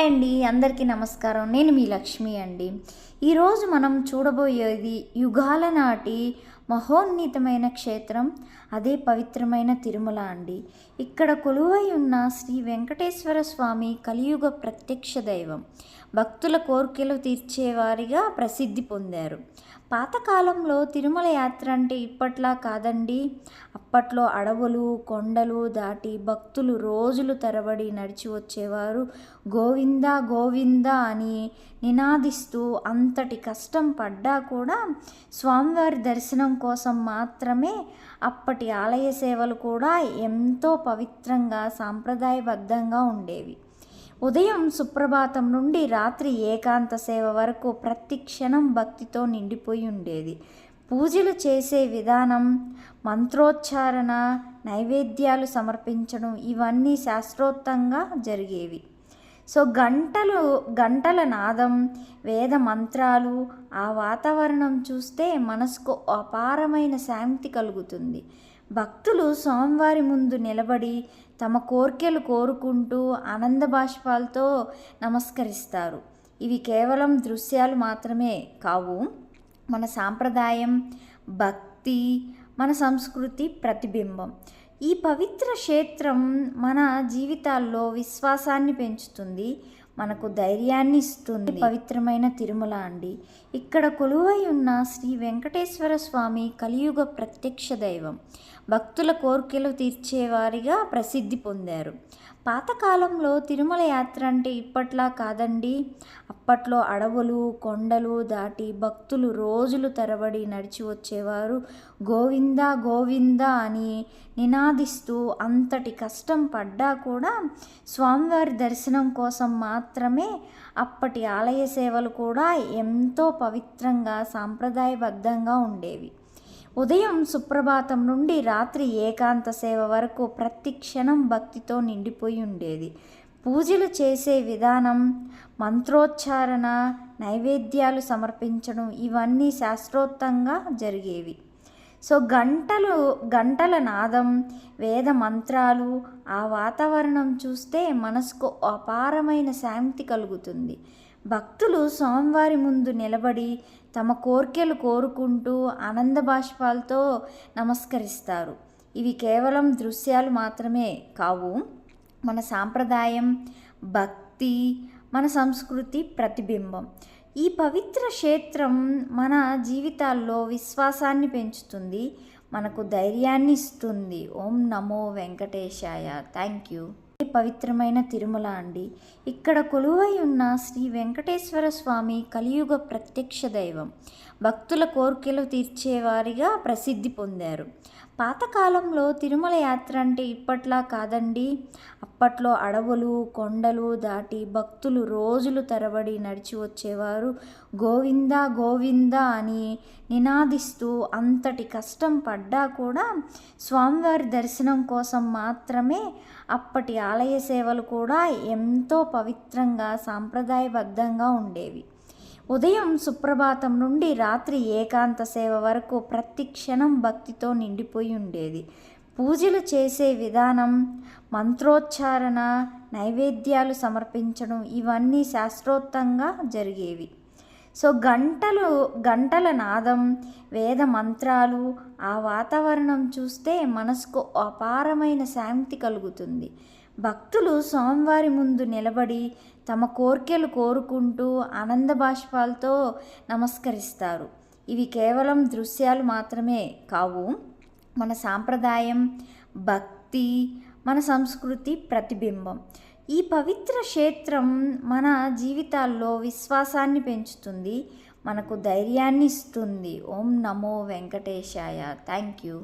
Hi అండి, అందరికీ నమస్కారం. నేను మీ లక్ష్మి అండి. ఈరోజు మనం చూడబోయేది యుగాల నాటి మహోన్నతమైన క్షేత్రం, అదే పవిత్రమైన తిరుమల అండి. ఇక్కడ కొలువై ఉన్న శ్రీ వెంకటేశ్వర స్వామి కలియుగ ప్రత్యక్ష దైవం. భక్తుల కోరికలు తీర్చేవారిగా ప్రసిద్ధి పొందారు. పాతకాలంలో తిరుమల యాత్ర అంటే ఇప్పట్లా కాదండి. అప్పట్లో అడవులు కొండలు దాటి భక్తులు రోజులు తరబడి నడిచి వచ్చేవారు. గోవింద గోవింద అని నినాదిస్తూ అంతటి కష్టం పడ్డా కూడా స్వామివారి దర్శనం కోసం మాత్రమే అప్పటి ఆలయ సేవలు కూడా ఎంతో పవిత్రంగా సాంప్రదాయబద్ధంగా ఉండేవి. ఉదయం సుప్రభాతం నుండి రాత్రి ఏకాంత సేవ వరకు ప్రతి క్షణం భక్తితో నిండిపోయి ఉండేది. పూజలు చేసే విధానం, మంత్రోచ్చారణ, నైవేద్యాలు సమర్పించడం ఇవన్నీ శాస్త్రోక్తంగా జరిగేవి. గంటల నాదం, వేద మంత్రాలు, ఆ వాతావరణం చూస్తే మనసుకు అపారమైన శాంతి కలుగుతుంది. భక్తులు స్వామివారి ముందు నిలబడి తమ కోర్కెలు కోరుకుంటూ ఆనంద బాష్పాలతో నమస్కరిస్తారు. ఇవి కేవలం దృశ్యాలు మాత్రమే కావు, మన సాంప్రదాయం, భక్తి, మన సంస్కృతి ప్రతిబింబం. ఈ పవిత్ర క్షేత్రం మన జీవితాల్లో విశ్వాసాన్ని పెంచుతుంది, మనకు ధైర్యాన్ని ఇస్తుంది. పవిత్రమైన తిరుమల అండి. ఇక్కడ కొలువై ఉన్న శ్రీ వెంకటేశ్వర స్వామి కలియుగ ప్రత్యక్ష దైవం. భక్తుల కోరికలు తీర్చేవారిగా ప్రసిద్ధి పొందారు. పాతకాలంలో తిరుమల యాత్ర అంటే ఇప్పట్లా కాదండి. అప్పట్లో అడవులు కొండలు దాటి భక్తులు రోజులు తరబడి నడిచి వచ్చేవారు. గోవింద గోవింద అని నినాదిస్తూ అంతటి కష్టం పడ్డా కూడా స్వామివారి దర్శనం కోసం మాత్రమే అప్పటి ఆలయ సేవలు కూడా ఎంతో పవిత్రంగా సాంప్రదాయబద్ధంగా ఉండేవి. ఉదయం సుప్రభాతం నుండి రాత్రి ఏకాంత సేవ వరకు ప్రతి క్షణం భక్తితో నిండిపోయి ఉండేది. పూజలు చేసే విధానం, మంత్రోచ్చారణ, నైవేద్యాలు సమర్పించడం ఇవన్నీ శాస్త్రోక్తంగా జరిగేవి. గంటల నాదం, వేద మంత్రాలు, ఆ వాతావరణం చూస్తే మనసుకు అపారమైన శాంతి కలుగుతుంది. భక్తులు స్వామివారి ముందు నిలబడి తమ కోర్కెలు కోరుకుంటూ ఆనంద బాష్పాలతో నమస్కరిస్తారు. ఇవి కేవలం దృశ్యాలు మాత్రమే కావు, మన సాంప్రదాయం, భక్తి, మన సంస్కృతి ప్రతిబింబం. ఈ పవిత్ర క్షేత్రం మన జీవితాల్లో విశ్వాసాన్ని పెంచుతుంది, మనకు ధైర్యాన్ని ఇస్తుంది. ఓం నమో వెంకటేశాయ. Thank you. పవిత్రమైన తిరుమల అండి. ఇక్కడ కొలువై ఉన్న శ్రీ వెంకటేశ్వర స్వామి కలియుగ ప్రత్యక్ష దైవం. భక్తుల కోరికలు తీర్చేవారిగా ప్రసిద్ధి పొందారు. పాతకాలంలో తిరుమల యాత్ర అంటే ఇప్పట్లా కాదండి. అప్పట్లో అడవులు కొండలు దాటి భక్తులు రోజులు తరబడి నడిచి వచ్చేవారు. గోవింద గోవింద అని నినాదిస్తూ అంతటి కష్టం పడ్డా కూడా స్వామివారి దర్శనం కోసం మాత్రమే అప్పటి ఆలయ సేవలు కూడా ఎంతో పవిత్రంగా సాంప్రదాయబద్ధంగా ఉండేవి. ఉదయం సుప్రభాతం నుండి రాత్రి ఏకాంత సేవ వరకు ప్రతి క్షణం భక్తితో నిండిపోయి ఉండేది. పూజలు చేసే విధానం, మంత్రోచ్చారణ, నైవేద్యాలు సమర్పించడం ఇవన్నీ శాస్త్రోక్తంగా జరిగేవి. గంటల నాదం, వేద మంత్రాలు, ఆ వాతావరణం చూస్తే మనసుకు అపారమైన శాంతి కలుగుతుంది. భక్తులు స్వామివారి ముందు నిలబడి తమ కోర్కెలు కోరుకుంటూ ఆనంద బాష్పాలతో నమస్కరిస్తారు. ఇవి కేవలం దృశ్యాలు మాత్రమే కావు, మన సాంప్రదాయం, భక్తి, మన సంస్కృతి ప్రతిబింబం. ఈ పవిత్ర క్షేత్రం మన జీవితాల్లో విశ్వాసాన్ని పెంచుతుంది, మనకు ధైర్యాన్ని ఇస్తుంది. ఓం నమో వెంకటేశాయ. Thank you.